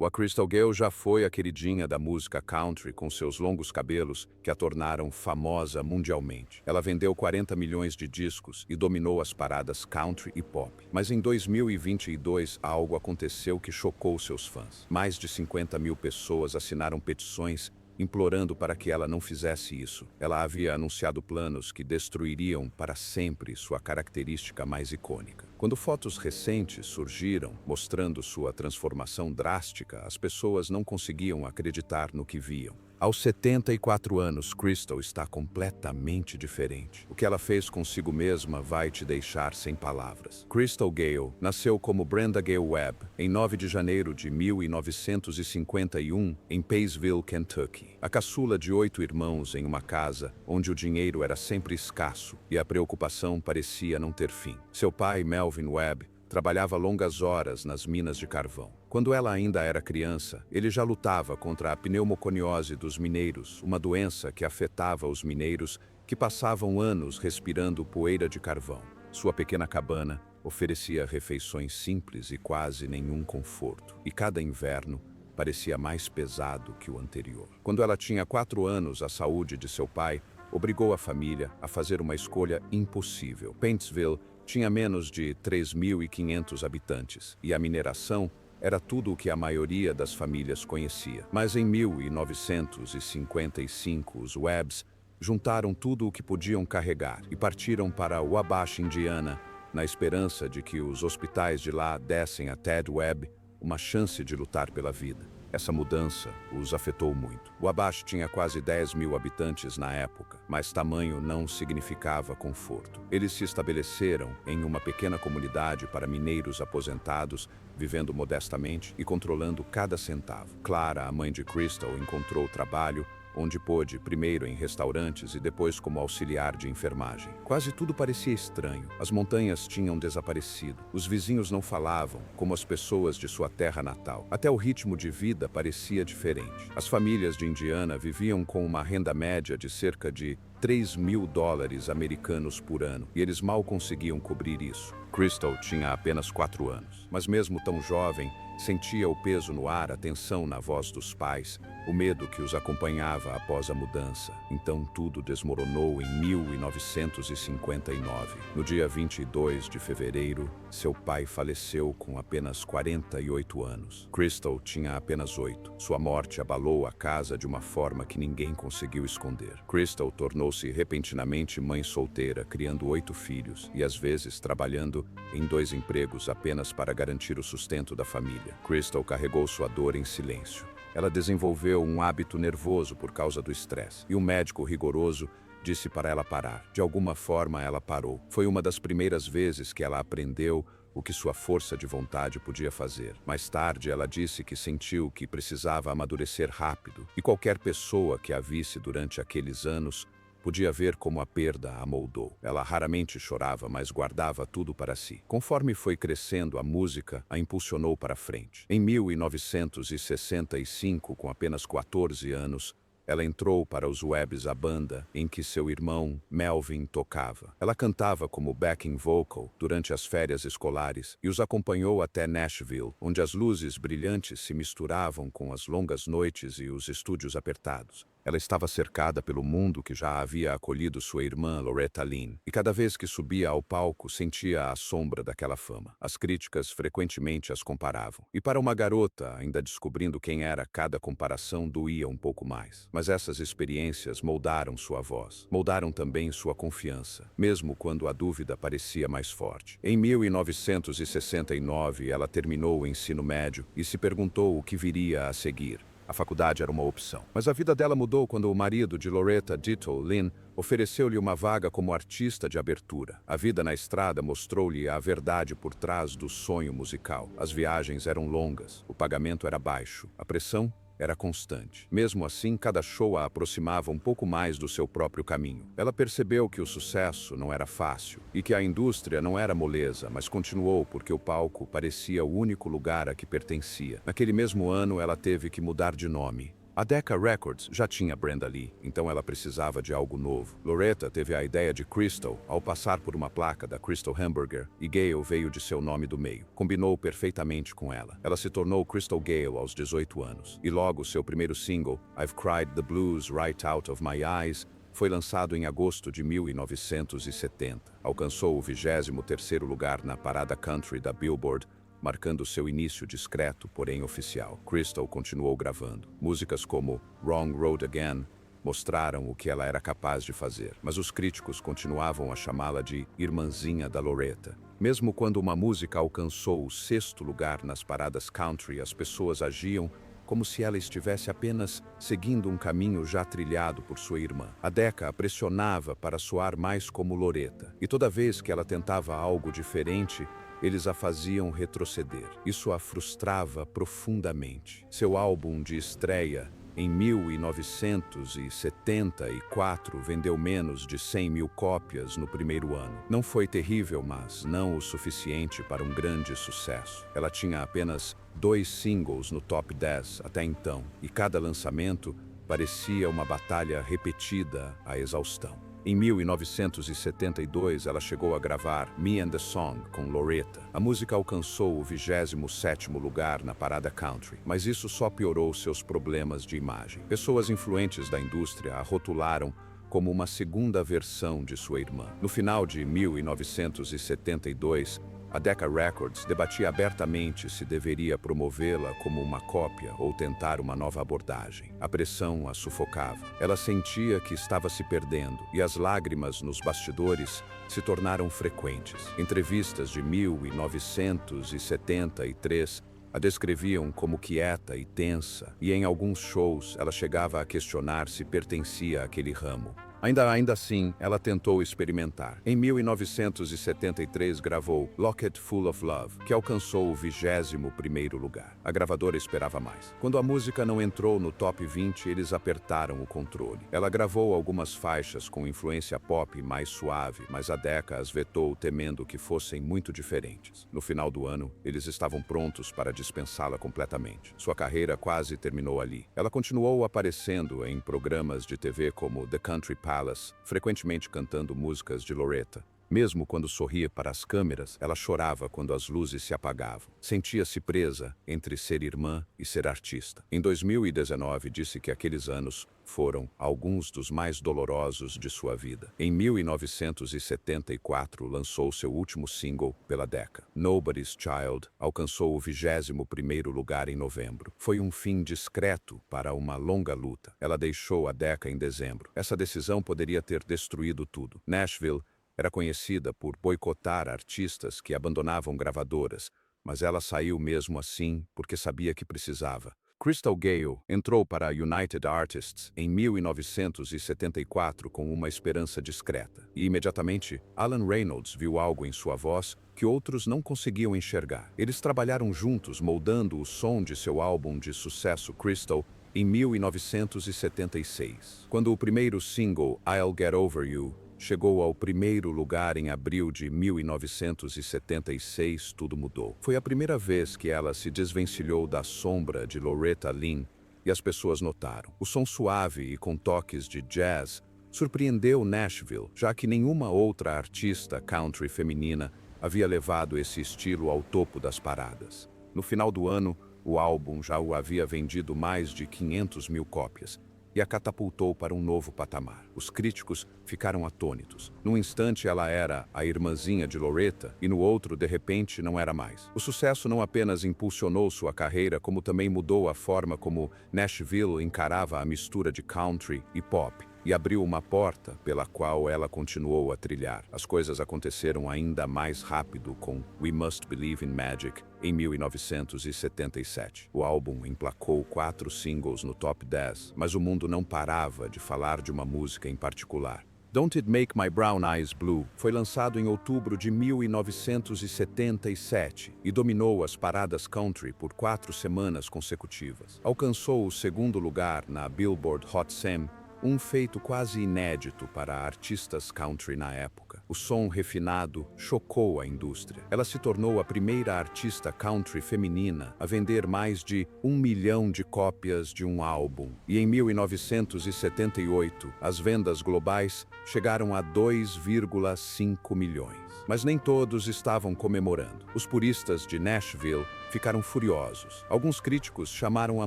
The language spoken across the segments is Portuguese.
A Crystal Gayle já foi a queridinha da música country com seus longos cabelos que a tornaram famosa mundialmente. Ela vendeu 40 milhões de discos e dominou as paradas country e pop. Mas em 2022, algo aconteceu que chocou seus fãs. Mais de 50 mil pessoas assinaram petições implorando para que ela não fizesse isso. Ela havia anunciado planos que destruiriam para sempre sua característica mais icônica. Quando fotos recentes surgiram, mostrando sua transformação drástica, as pessoas não conseguiam acreditar no que viam. Aos 74 anos, Crystal está completamente diferente. O que ela fez consigo mesma vai te deixar sem palavras. Crystal Gayle nasceu como Brenda Gayle Webb em 9 de janeiro de 1951 em Paysville, Kentucky. A caçula de 8 irmãos em uma casa onde o dinheiro era sempre escasso e a preocupação parecia não ter fim. Seu pai, Melvin Webb, trabalhava longas horas nas minas de carvão. Quando ela ainda era criança, ele já lutava contra a pneumoconiose dos mineiros, uma doença que afetava os mineiros que passavam anos respirando poeira de carvão. Sua pequena cabana oferecia refeições simples e quase nenhum conforto, e cada inverno parecia mais pesado que o anterior. Quando ela tinha 4 anos, a saúde de seu pai obrigou a família a fazer uma escolha impossível. Paintsville tinha menos de 3.500 habitantes e a mineração era tudo o que a maioria das famílias conhecia. Mas em 1955, os Webbs juntaram tudo o que podiam carregar e partiram para Wabash, Indiana, na esperança de que os hospitais de lá dessem a Ted Webb uma chance de lutar pela vida. Essa mudança os afetou muito. Wabash tinha quase 10 mil habitantes na época, mas tamanho não significava conforto. Eles se estabeleceram em uma pequena comunidade para mineiros aposentados, vivendo modestamente e controlando cada centavo. Clara, a mãe de Crystal, encontrou trabalho onde pôde, primeiro em restaurantes e depois como auxiliar de enfermagem. Quase tudo parecia estranho. As montanhas tinham desaparecido. Os vizinhos não falavam, como as pessoas de sua terra natal. Até o ritmo de vida parecia diferente. As famílias de Indiana viviam com uma renda média de cerca de $3.000 americanos por ano, e eles mal conseguiam cobrir isso. Crystal tinha apenas 4 anos, mas mesmo tão jovem, sentia o peso no ar, a tensão na voz dos pais, o medo que os acompanhava após a mudança. Então tudo desmoronou em 1959. No dia 22 de fevereiro, seu pai faleceu com apenas 48 anos. Crystal tinha apenas 8. Sua morte abalou a casa de uma forma que ninguém conseguiu esconder. Crystal tornou-se repentinamente mãe solteira, criando 8 filhos e às vezes trabalhando em 2 empregos apenas para garantir o sustento da família. Crystal carregou sua dor em silêncio. Ela desenvolveu um hábito nervoso por causa do estresse, e um médico rigoroso disse para ela parar. De alguma forma, ela parou. Foi uma das primeiras vezes que ela aprendeu o que sua força de vontade podia fazer. Mais tarde, ela disse que sentiu que precisava amadurecer rápido, e qualquer pessoa que a visse durante aqueles anos podia ver como a perda a moldou. Ela raramente chorava, mas guardava tudo para si. Conforme foi crescendo, a música a impulsionou para frente. Em 1965, com apenas 14 anos, ela entrou para os Webbs, a banda em que seu irmão Melvin tocava. Ela cantava como backing vocal durante as férias escolares e os acompanhou até Nashville, onde as luzes brilhantes se misturavam com as longas noites e os estúdios apertados. Ela estava cercada pelo mundo que já havia acolhido sua irmã Loretta Lynn, e cada vez que subia ao palco sentia a sombra daquela fama. As críticas frequentemente as comparavam. E para uma garota, ainda descobrindo quem era, cada comparação doía um pouco mais. Mas essas experiências moldaram sua voz, moldaram também sua confiança, mesmo quando a dúvida parecia mais forte. Em 1969, ela terminou o ensino médio e se perguntou o que viria a seguir. A faculdade era uma opção. Mas a vida dela mudou quando o marido de Loretta, Ditto Lynn, ofereceu-lhe uma vaga como artista de abertura. A vida na estrada mostrou-lhe a verdade por trás do sonho musical. As viagens eram longas, o pagamento era baixo, a pressão era constante. Mesmo assim, cada show a aproximava um pouco mais do seu próprio caminho. Ela percebeu que o sucesso não era fácil e que a indústria não era moleza, mas continuou porque o palco parecia o único lugar a que pertencia. Naquele mesmo ano, ela teve que mudar de nome. A Decca Records já tinha Brenda Lee, então ela precisava de algo novo. Loretta teve a ideia de Crystal ao passar por uma placa da Crystal Hamburger e Gayle veio de seu nome do meio. Combinou perfeitamente com ela. Ela se tornou Crystal Gayle aos 18 anos. E logo seu primeiro single, I've Cried the Blues Right Out of My Eyes, foi lançado em agosto de 1970. Alcançou o 23º lugar na parada country da Billboard, marcando seu início discreto, porém oficial. Crystal continuou gravando. Músicas como Wrong Road Again mostraram o que ela era capaz de fazer, mas os críticos continuavam a chamá-la de irmãzinha da Loretta. Mesmo quando uma música alcançou o 6º lugar nas paradas country, as pessoas agiam como se ela estivesse apenas seguindo um caminho já trilhado por sua irmã. A Decca a pressionava para soar mais como Loretta, e toda vez que ela tentava algo diferente, eles a faziam retroceder. Isso a frustrava profundamente. Seu álbum de estreia, em 1974, vendeu menos de 100 mil cópias no primeiro ano. Não foi terrível, mas não o suficiente para um grande sucesso. Ela tinha apenas 2 singles no top 10 até então, e cada lançamento parecia uma batalha repetida à exaustão. Em 1972, ela chegou a gravar Me and the Song com Loretta. A música alcançou o 27º lugar na parada country, mas isso só piorou seus problemas de imagem. Pessoas influentes da indústria a rotularam como uma segunda versão de sua irmã. No final de 1972, a Decca Records debatia abertamente se deveria promovê-la como uma cópia ou tentar uma nova abordagem. A pressão a sufocava. Ela sentia que estava se perdendo e as lágrimas nos bastidores se tornaram frequentes. Entrevistas de 1973 a descreviam como quieta e tensa, e em alguns shows ela chegava a questionar se pertencia àquele ramo. Ainda assim, ela tentou experimentar. Em 1973, gravou Locket Full of Love, que alcançou o 21º lugar. A gravadora esperava mais. Quando a música não entrou no top 20, eles apertaram o controle. Ela gravou algumas faixas com influência pop mais suave, mas a Decca as vetou temendo que fossem muito diferentes. No final do ano, eles estavam prontos para dispensá-la completamente. Sua carreira quase terminou ali. Ela continuou aparecendo em programas de TV como The Country Palace, frequentemente cantando músicas de Loretta. Mesmo quando sorria para as câmeras, ela chorava quando as luzes se apagavam. Sentia-se presa entre ser irmã e ser artista. Em 2019, disse que aqueles anos foram alguns dos mais dolorosos de sua vida. Em 1974, lançou seu último single pela Decca. Nobody's Child alcançou o 21º lugar em novembro. Foi um fim discreto para uma longa luta. Ela deixou a Decca em dezembro. Essa decisão poderia ter destruído tudo. Nashville era conhecida por boicotar artistas que abandonavam gravadoras, mas ela saiu mesmo assim porque sabia que precisava. Crystal Gayle entrou para a United Artists em 1974 com uma esperança discreta. E imediatamente, Alan Reynolds viu algo em sua voz que outros não conseguiam enxergar. Eles trabalharam juntos moldando o som de seu álbum de sucesso Crystal em 1976. Quando o primeiro single, I'll Get Over You, chegou ao primeiro lugar em abril de 1976, tudo mudou. Foi a primeira vez que ela se desvencilhou da sombra de Loretta Lynn e as pessoas notaram. O som suave e com toques de jazz surpreendeu Nashville, já que nenhuma outra artista country feminina havia levado esse estilo ao topo das paradas. No final do ano, o álbum já o havia vendido mais de 500 mil cópias e a catapultou para um novo patamar. Os críticos ficaram atônitos. Num instante ela era a irmãzinha de Loretta e no outro, de repente, não era mais. O sucesso não apenas impulsionou sua carreira, como também mudou a forma como Nashville encarava a mistura de country e pop e abriu uma porta pela qual ela continuou a trilhar. As coisas aconteceram ainda mais rápido com We Must Believe in Magic em 1977. O álbum emplacou 4 singles no top 10, mas o mundo não parava de falar de uma música em particular. Don't It Make My Brown Eyes Blue foi lançado em outubro de 1977 e dominou as paradas country por 4 semanas consecutivas. Alcançou o 2º lugar na Billboard Hot 100, um feito quase inédito para artistas country na época. O som refinado chocou a indústria. Ela se tornou a primeira artista country feminina a vender mais de 1 milhão de cópias de um álbum. E em 1978, as vendas globais chegaram a 2,5 milhões. Mas nem todos estavam comemorando. Os puristas de Nashville ficaram furiosos. Alguns críticos chamaram a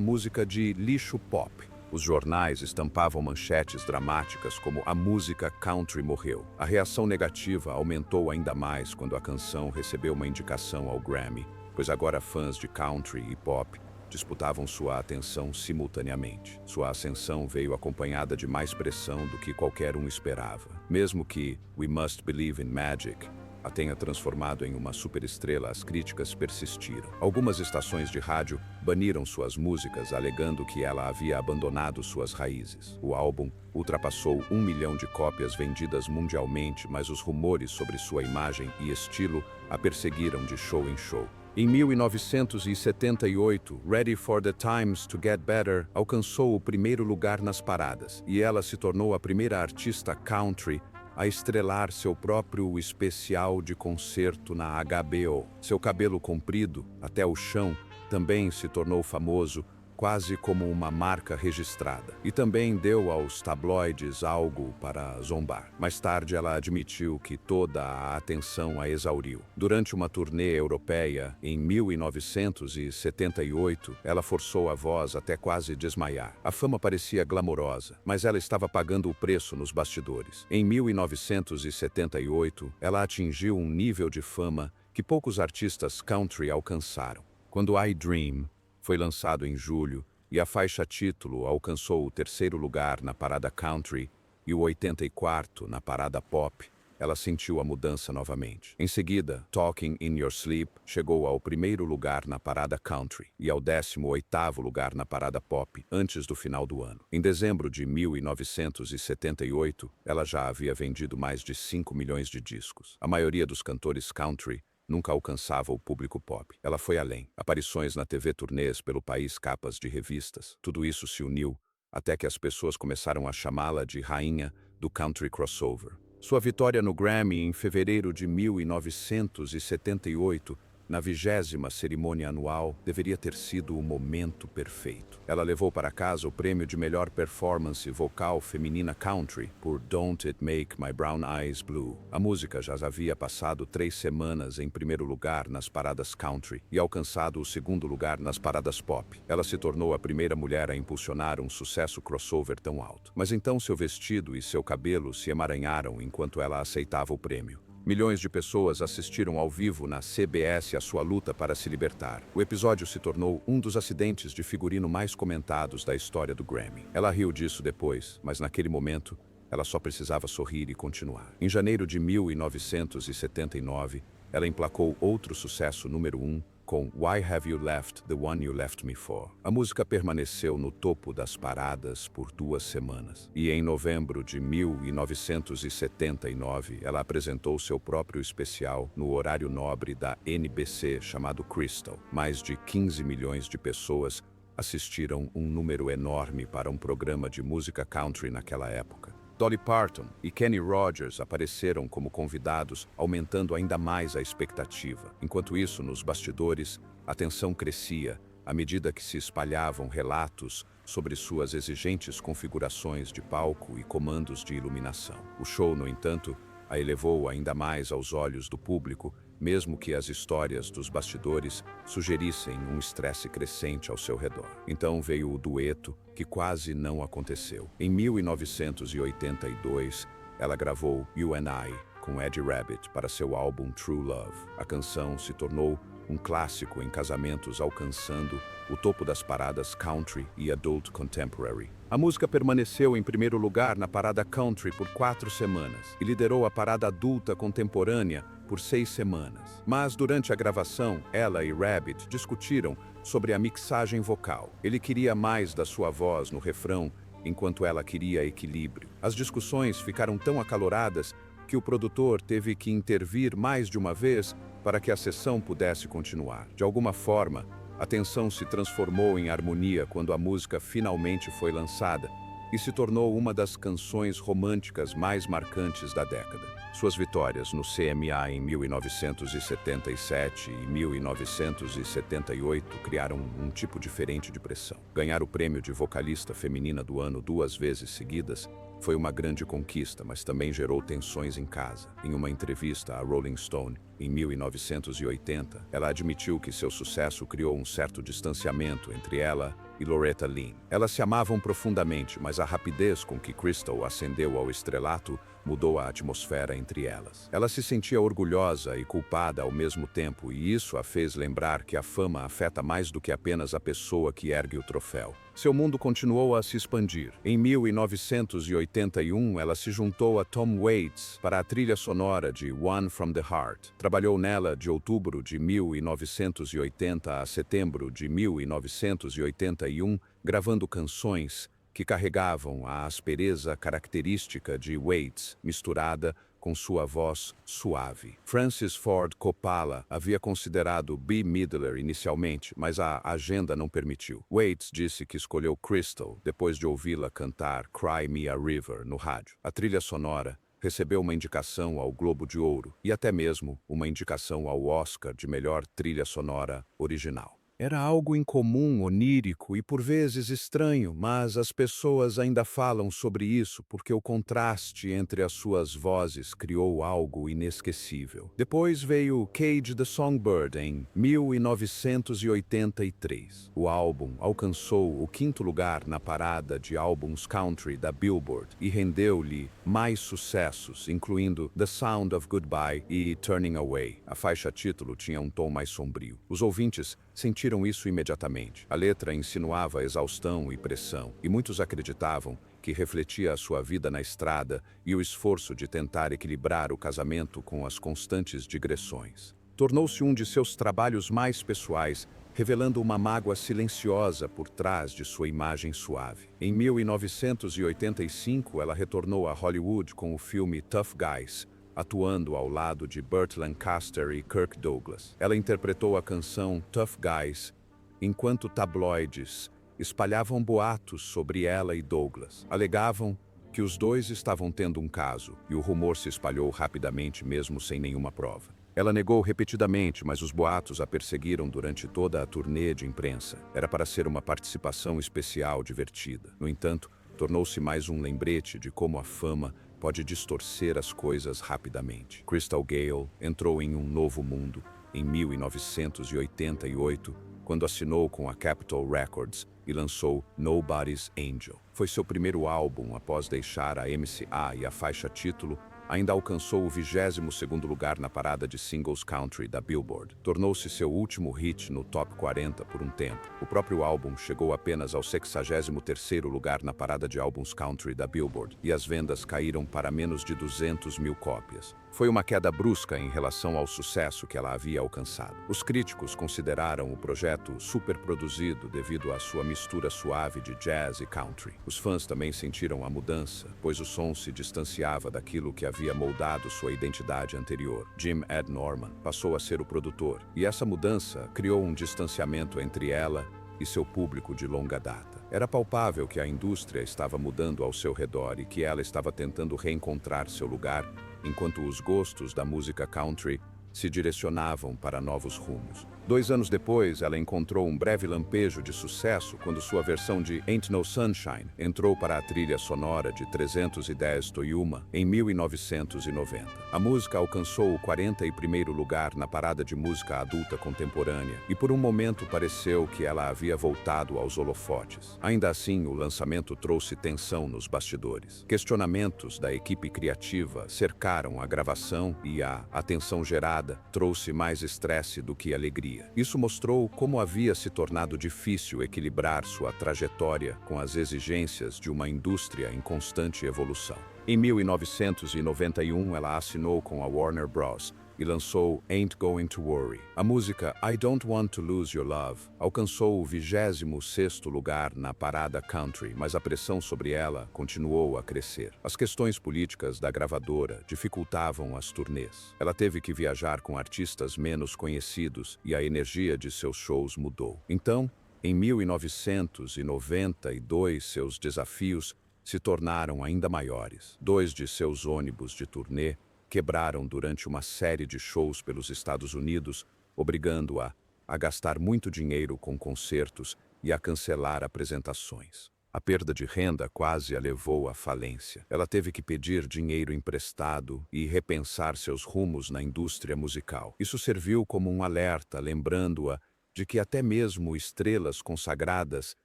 música de lixo pop. Os jornais estampavam manchetes dramáticas como "A música country morreu". A reação negativa aumentou ainda mais quando a canção recebeu uma indicação ao Grammy, pois agora fãs de country e pop disputavam sua atenção simultaneamente. Sua ascensão veio acompanhada de mais pressão do que qualquer um esperava. Mesmo que "We Must Believe in Magic" a tenha transformado em uma superestrela, as críticas persistiram. Algumas estações de rádio baniram suas músicas, alegando que ela havia abandonado suas raízes. O álbum ultrapassou 1 milhão de cópias vendidas mundialmente, mas os rumores sobre sua imagem e estilo a perseguiram de show em show. Em 1978, Ready for the Times to Get Better alcançou o primeiro lugar nas paradas, e ela se tornou a primeira artista country a estrelar seu próprio especial de concerto na HBO. Seu cabelo comprido, até o chão, também se tornou famoso, quase como uma marca registrada. E também deu aos tabloides algo para zombar. Mais tarde, ela admitiu que toda a atenção a exauriu. Durante uma turnê europeia, em 1978, ela forçou a voz até quase desmaiar. A fama parecia glamourosa, mas ela estava pagando o preço nos bastidores. Em 1978, ela atingiu um nível de fama que poucos artistas country alcançaram. Quando I Dream foi lançado em julho e a faixa título alcançou o 3º lugar na parada country e o 84º na parada pop, ela sentiu a mudança novamente. Em seguida, Talking in Your Sleep chegou ao 1º lugar na parada country e ao 18º lugar na parada pop antes do final do ano. Em dezembro de 1978, ela já havia vendido mais de 5 milhões de discos. A maioria dos cantores country nunca alcançava o público pop. Ela foi além. Aparições na TV, turnês pelo país, capas de revistas. Tudo isso se uniu até que as pessoas começaram a chamá-la de rainha do country crossover. Sua vitória no Grammy em fevereiro de 1978, na 20ª cerimônia anual, deveria ter sido o momento perfeito. Ela levou para casa o prêmio de melhor performance vocal feminina country por Don't It Make My Brown Eyes Blue. A música já havia passado 3 semanas em 1º lugar nas paradas country e alcançado o 2º lugar nas paradas pop. Ela se tornou a primeira mulher a impulsionar um sucesso crossover tão alto. Mas então seu vestido e seu cabelo se emaranharam enquanto ela aceitava o prêmio. Milhões de pessoas assistiram ao vivo na CBS a sua luta para se libertar. O episódio se tornou um dos acidentes de figurino mais comentados da história do Grammy. Ela riu disso depois, mas naquele momento, ela só precisava sorrir e continuar. Em janeiro de 1979, ela emplacou outro sucesso número 1 com Why Have You Left the One You Left Me For? A música permaneceu no topo das paradas por 2 semanas. E em novembro de 1979, ela apresentou seu próprio especial no horário nobre da NBC chamado Crystal. Mais de 15 milhões de pessoas assistiram, um número enorme para um programa de música country naquela época. Dolly Parton e Kenny Rogers apareceram como convidados, aumentando ainda mais a expectativa. Enquanto isso, nos bastidores, a tensão crescia à medida que se espalhavam relatos sobre suas exigentes configurações de palco e comandos de iluminação. O show, no entanto, a elevou ainda mais aos olhos do público, mesmo que as histórias dos bastidores sugerissem um estresse crescente ao seu redor. Então veio o dueto, que quase não aconteceu. Em 1982, ela gravou You and I com Eddie Rabbitt para seu álbum True Love. A canção se tornou um clássico em casamentos, alcançando o topo das paradas country e adult contemporary. A música permaneceu em 1º lugar na parada country por 4 semanas e liderou a parada adulta contemporânea por 6 semanas. Mas durante a gravação, ela e Rabbitt discutiram sobre a mixagem vocal. Ele queria mais da sua voz no refrão, enquanto ela queria equilíbrio. As discussões ficaram tão acaloradas que o produtor teve que intervir mais de uma vez para que a sessão pudesse continuar. De alguma forma, a tensão se transformou em harmonia quando a música finalmente foi lançada, e se tornou uma das canções românticas mais marcantes da década. Suas vitórias no CMA em 1977 e 1978 criaram um tipo diferente de pressão. Ganhar o prêmio de vocalista feminina do ano 2 vezes seguidas foi uma grande conquista, mas também gerou tensões em casa. Em uma entrevista à Rolling Stone, em 1980, ela admitiu que seu sucesso criou um certo distanciamento entre ela e Loretta Lynn. Elas se amavam profundamente, mas a rapidez com que Crystal ascendeu ao estrelato mudou a atmosfera entre elas. Ela se sentia orgulhosa e culpada ao mesmo tempo, e isso a fez lembrar que a fama afeta mais do que apenas a pessoa que ergue o troféu. Seu mundo continuou a se expandir. Em 1981, ela se juntou a Tom Waits para a trilha sonora de One from the Heart. Trabalhou nela de outubro de 1980 a setembro de 1981, gravando canções que carregavam a aspereza característica de Waits, misturada com sua voz suave. Francis Ford Coppola havia considerado Bette Midler inicialmente, mas a agenda não permitiu. Waits disse que escolheu Crystal depois de ouvi-la cantar Cry Me a River no rádio. A trilha sonora recebeu uma indicação ao Globo de Ouro e até mesmo uma indicação ao Oscar de melhor trilha sonora original. Era algo incomum, onírico e por vezes estranho, mas as pessoas ainda falam sobre isso porque o contraste entre as suas vozes criou algo inesquecível. Depois veio Cage the Songbird em 1983. O álbum alcançou o 5º lugar na parada de álbuns country da Billboard e rendeu-lhe mais sucessos, incluindo The Sound of Goodbye e Turning Away. A faixa título tinha um tom mais sombrio. Os ouvintes sentiram isso imediatamente. A letra insinuava exaustão e pressão, e muitos acreditavam que refletia a sua vida na estrada e o esforço de tentar equilibrar o casamento com as constantes digressões. Tornou-se um de seus trabalhos mais pessoais, revelando uma mágoa silenciosa por trás de sua imagem suave. Em 1985, ela retornou a Hollywood com o filme Tough Guys, atuando ao lado de Burt Lancaster e Kirk Douglas. Ela interpretou a canção Tough Guys, enquanto tabloides espalhavam boatos sobre ela e Douglas. Alegavam que os dois estavam tendo um caso, e o rumor se espalhou rapidamente mesmo sem nenhuma prova. Ela negou repetidamente, mas os boatos a perseguiram durante toda a turnê de imprensa. Era para ser uma participação especial divertida. No entanto, tornou-se mais um lembrete de como a fama pode distorcer as coisas rapidamente. Crystal Gayle entrou em um novo mundo em 1988, quando assinou com a Capitol Records e lançou Nobody's Angel. Foi seu primeiro álbum após deixar a MCA e a faixa título ainda alcançou o 22º lugar na parada de singles country da Billboard. Tornou-se seu último hit no Top 40 por um tempo. O próprio álbum chegou apenas ao 63º lugar na parada de álbuns country da Billboard, e as vendas caíram para menos de 200 mil cópias. Foi uma queda brusca em relação ao sucesso que ela havia alcançado. Os críticos consideraram o projeto superproduzido devido à sua mistura suave de jazz e country. Os fãs também sentiram a mudança, pois o som se distanciava daquilo que havia moldado sua identidade anterior. Jim Ed Norman passou a ser o produtor, e essa mudança criou um distanciamento entre ela e seu público de longa data. Era palpável que a indústria estava mudando ao seu redor e que ela estava tentando reencontrar seu lugar, enquanto os gostos da música country se direcionavam para novos rumos. 2 anos depois, ela encontrou um breve lampejo de sucesso quando sua versão de Ain't No Sunshine entrou para a trilha sonora de 310 Toyuma em 1990. A música alcançou o 41º lugar na parada de música adulta contemporânea e por um momento pareceu que ela havia voltado aos holofotes. Ainda assim, o lançamento trouxe tensão nos bastidores. Questionamentos da equipe criativa cercaram a gravação e a atenção gerada trouxe mais estresse do que alegria. Isso mostrou como havia se tornado difícil equilibrar sua trajetória com as exigências de uma indústria em constante evolução. Em 1991, ela assinou com a Warner Bros. E lançou Ain't Going to Worry. A música I Don't Want to Lose Your Love alcançou o 26º lugar na parada country, mas a pressão sobre ela continuou a crescer. As questões políticas da gravadora dificultavam as turnês. Ela teve que viajar com artistas menos conhecidos e a energia de seus shows mudou. Então, em 1992, seus desafios se tornaram ainda maiores. 2 de seus ônibus de turnê quebraram durante uma série de shows pelos Estados Unidos, obrigando-a a gastar muito dinheiro com concertos e a cancelar apresentações. A perda de renda quase a levou à falência. Ela teve que pedir dinheiro emprestado e repensar seus rumos na indústria musical. Isso serviu como um alerta, lembrando-a de que até mesmo estrelas consagradas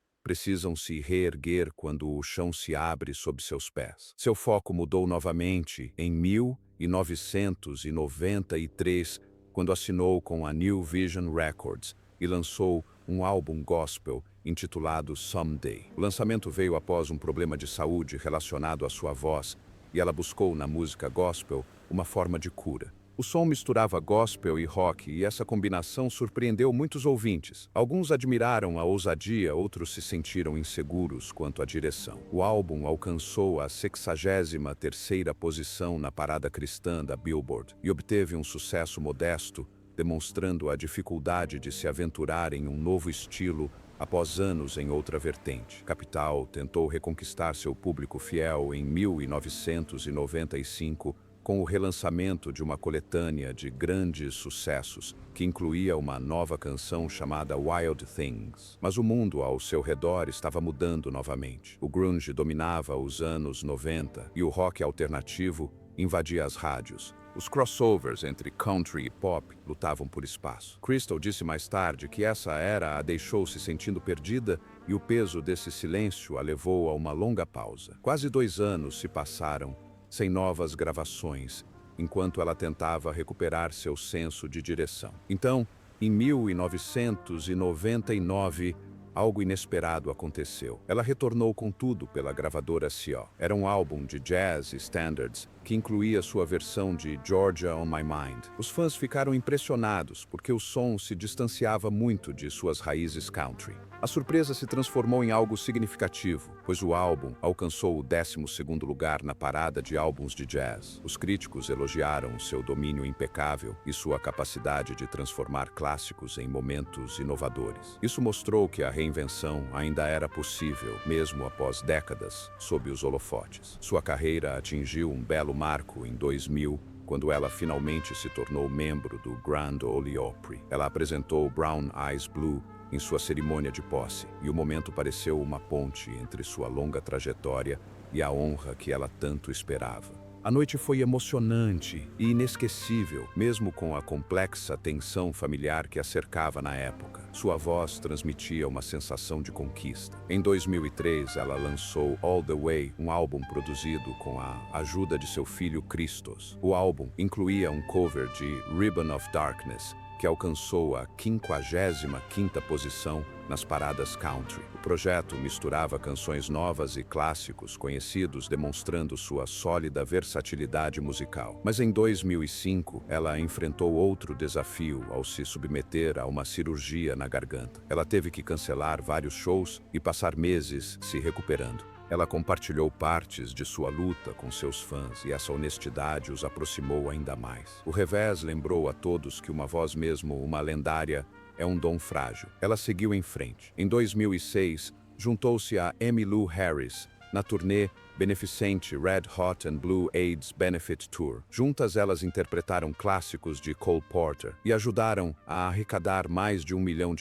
precisam se reerguer quando o chão se abre sob seus pés. Seu foco mudou novamente em 1993, quando assinou com a New Vision Records e lançou um álbum gospel intitulado Someday. O lançamento veio após um problema de saúde relacionado à sua voz, e ela buscou na música gospel uma forma de cura. O som misturava gospel e rock, e essa combinação surpreendeu muitos ouvintes. Alguns admiraram a ousadia, outros se sentiram inseguros quanto à direção. O álbum alcançou a 63ª posição na parada cristã da Billboard e obteve um sucesso modesto, demonstrando a dificuldade de se aventurar em um novo estilo após anos em outra vertente. Capital tentou reconquistar seu público fiel em 1995 com o relançamento de uma coletânea de grandes sucessos, que incluía uma nova canção chamada Wild Things. Mas o mundo ao seu redor estava mudando novamente. O grunge dominava os anos 90 e o rock alternativo invadia as rádios. Os crossovers entre country e pop lutavam por espaço. Crystal disse mais tarde que essa era a deixou se sentindo perdida e o peso desse silêncio a levou a uma longa pausa. Quase 2 anos se passaram sem novas gravações, enquanto ela tentava recuperar seu senso de direção. Então, em 1999, algo inesperado aconteceu. Ela retornou com tudo pela gravadora CO. Era um álbum de jazz e standards que incluía sua versão de Georgia on My Mind. Os fãs ficaram impressionados porque o som se distanciava muito de suas raízes country. A surpresa se transformou em algo significativo, pois o álbum alcançou o 12º lugar na parada de álbuns de jazz. Os críticos elogiaram seu domínio impecável e sua capacidade de transformar clássicos em momentos inovadores. Isso mostrou que a reinvenção ainda era possível, mesmo após décadas sob os holofotes. Sua carreira atingiu um belo marco em 2000, quando ela finalmente se tornou membro do Grand Ole Opry. Ela apresentou Brown Eyes Blue em sua cerimônia de posse, e o momento pareceu uma ponte entre sua longa trajetória e a honra que ela tanto esperava. A noite foi emocionante e inesquecível, mesmo com a complexa tensão familiar que a cercava na época. Sua voz transmitia uma sensação de conquista. Em 2003, ela lançou All the Way, um álbum produzido com a ajuda de seu filho Christos. O álbum incluía um cover de Ribbon of Darkness, que alcançou a 55ª posição nas paradas country. O projeto misturava canções novas e clássicos conhecidos, demonstrando sua sólida versatilidade musical. Mas em 2005, ela enfrentou outro desafio ao se submeter a uma cirurgia na garganta. Ela teve que cancelar vários shows e passar meses se recuperando. Ela compartilhou partes de sua luta com seus fãs e essa honestidade os aproximou ainda mais. O revés lembrou a todos que uma voz, mesmo uma lendária, é um dom frágil. Ela seguiu em frente. Em 2006, juntou-se a Emmylou Harris na turnê beneficente Red Hot and Blue AIDS Benefit Tour. Juntas, elas interpretaram clássicos de Cole Porter e ajudaram a arrecadar mais de $1 milhão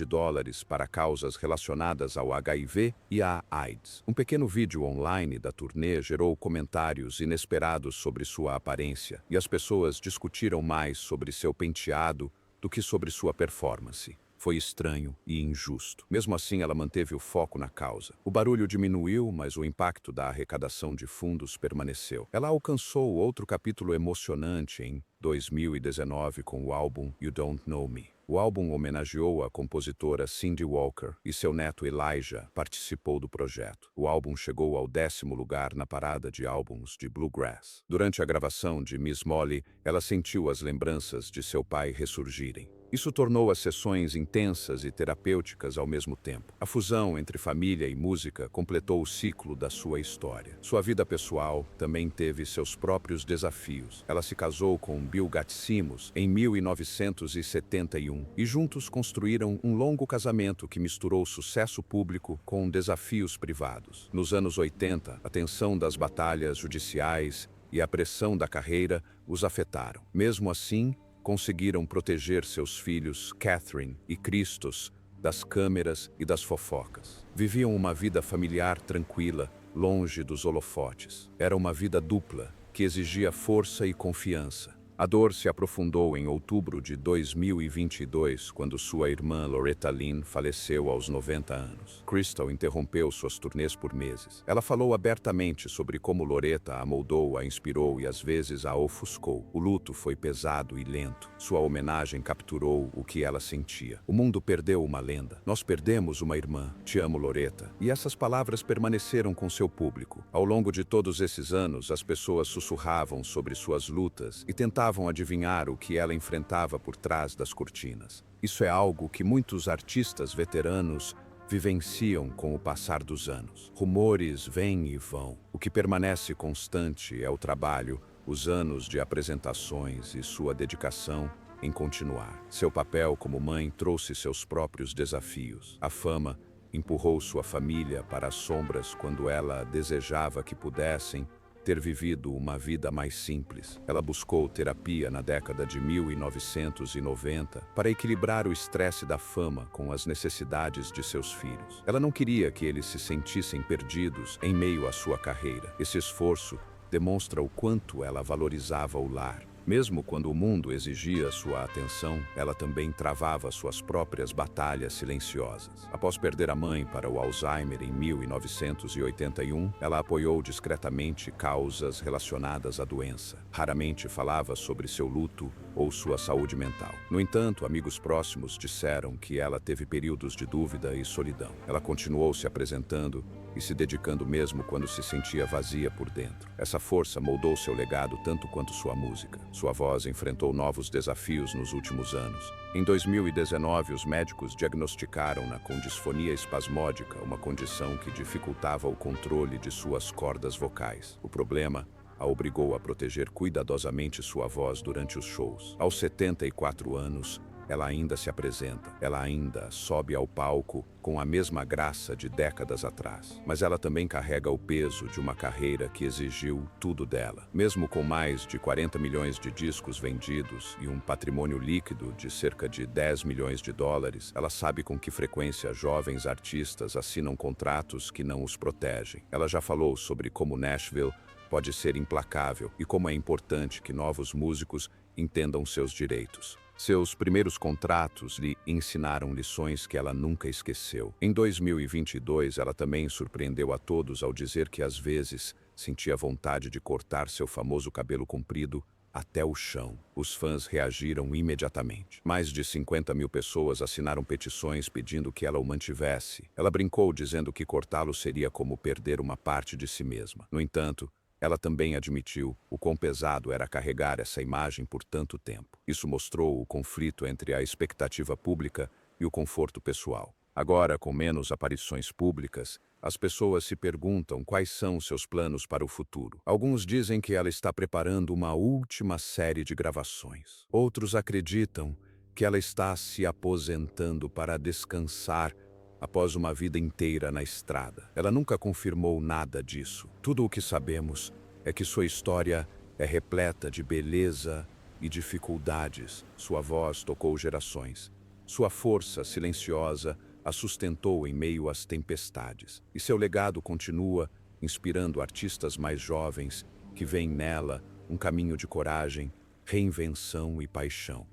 para causas relacionadas ao HIV e à AIDS. Um pequeno vídeo online da turnê gerou comentários inesperados sobre sua aparência, e as pessoas discutiram mais sobre seu penteado do que sobre sua performance. Foi estranho e injusto. Mesmo assim, ela manteve o foco na causa. O barulho diminuiu, mas o impacto da arrecadação de fundos permaneceu. Ela alcançou outro capítulo emocionante em 2019 com o álbum You Don't Know Me. O álbum homenageou a compositora Cindy Walker e seu neto Elijah participou do projeto. O álbum chegou ao 10º lugar na parada de álbuns de bluegrass. Durante a gravação de Miss Molly, ela sentiu as lembranças de seu pai ressurgirem. Isso tornou as sessões intensas e terapêuticas ao mesmo tempo. A fusão entre família e música completou o ciclo da sua história. Sua vida pessoal também teve seus próprios desafios. Ela se casou com Bill Gatssimos em 1971 e juntos construíram um longo casamento que misturou sucesso público com desafios privados. Nos anos 80, a tensão das batalhas judiciais e a pressão da carreira os afetaram. Mesmo assim, conseguiram proteger seus filhos, Catherine e Christos, das câmeras e das fofocas. Viviam uma vida familiar tranquila, longe dos holofotes. Era uma vida dupla, que exigia força e confiança. A dor se aprofundou em outubro de 2022, quando sua irmã Loretta Lynn faleceu aos 90 anos. Crystal interrompeu suas turnês por meses. Ela falou abertamente sobre como Loretta a moldou, a inspirou e às vezes a ofuscou. O luto foi pesado e lento. Sua homenagem capturou o que ela sentia. O mundo perdeu uma lenda. Nós perdemos uma irmã. Te amo, Loretta. E essas palavras permaneceram com seu público. Ao longo de todos esses anos, as pessoas sussurravam sobre suas lutas e tentavam adivinhar o que ela enfrentava por trás das cortinas. Isso é algo que muitos artistas veteranos vivenciam com o passar dos anos. Rumores vêm e vão. O que permanece constante é o trabalho, os anos de apresentações e sua dedicação em continuar. Seu papel como mãe trouxe seus próprios desafios. A fama empurrou sua família para as sombras quando ela desejava que pudessem ter vivido uma vida mais simples. Ela buscou terapia na década de 1990 para equilibrar o estresse da fama com as necessidades de seus filhos. Ela não queria que eles se sentissem perdidos em meio à sua carreira. Esse esforço demonstra o quanto ela valorizava o lar. Mesmo quando o mundo exigia sua atenção, ela também travava suas próprias batalhas silenciosas. Após perder a mãe para o Alzheimer em 1981, ela apoiou discretamente causas relacionadas à doença. Raramente falava sobre seu luto ou sua saúde mental. No entanto, amigos próximos disseram que ela teve períodos de dúvida e solidão. Ela continuou se apresentando e se dedicando mesmo quando se sentia vazia por dentro. Essa força moldou seu legado tanto quanto sua música. Sua voz enfrentou novos desafios nos últimos anos. Em 2019, os médicos diagnosticaram-na com disfonia espasmódica, uma condição que dificultava o controle de suas cordas vocais. O problema a obrigou a proteger cuidadosamente sua voz durante os shows. Aos 74 anos, ela ainda se apresenta, ela ainda sobe ao palco com a mesma graça de décadas atrás. Mas ela também carrega o peso de uma carreira que exigiu tudo dela. Mesmo com mais de 40 milhões de discos vendidos e um patrimônio líquido de cerca de 10 milhões de dólares, ela sabe com que frequência jovens artistas assinam contratos que não os protegem. Ela já falou sobre como Nashville pode ser implacável e como é importante que novos músicos entendam seus direitos. Seus primeiros contratos lhe ensinaram lições que ela nunca esqueceu. Em 2022, ela também surpreendeu a todos ao dizer que às vezes sentia vontade de cortar seu famoso cabelo comprido até o chão. Os fãs reagiram imediatamente. Mais de 50 mil pessoas assinaram petições pedindo que ela o mantivesse. Ela brincou dizendo que cortá-lo seria como perder uma parte de si mesma. No entanto, ela também admitiu o quão pesado era carregar essa imagem por tanto tempo. Isso mostrou o conflito entre a expectativa pública e o conforto pessoal. Agora, com menos aparições públicas, as pessoas se perguntam quais são seus planos para o futuro. Alguns dizem que ela está preparando uma última série de gravações. Outros acreditam que ela está se aposentando para descansar após uma vida inteira na estrada. Ela nunca confirmou nada disso. Tudo o que sabemos é que sua história é repleta de beleza e dificuldades. Sua voz tocou gerações. Sua força silenciosa a sustentou em meio às tempestades. E seu legado continua inspirando artistas mais jovens que veem nela um caminho de coragem, reinvenção e paixão.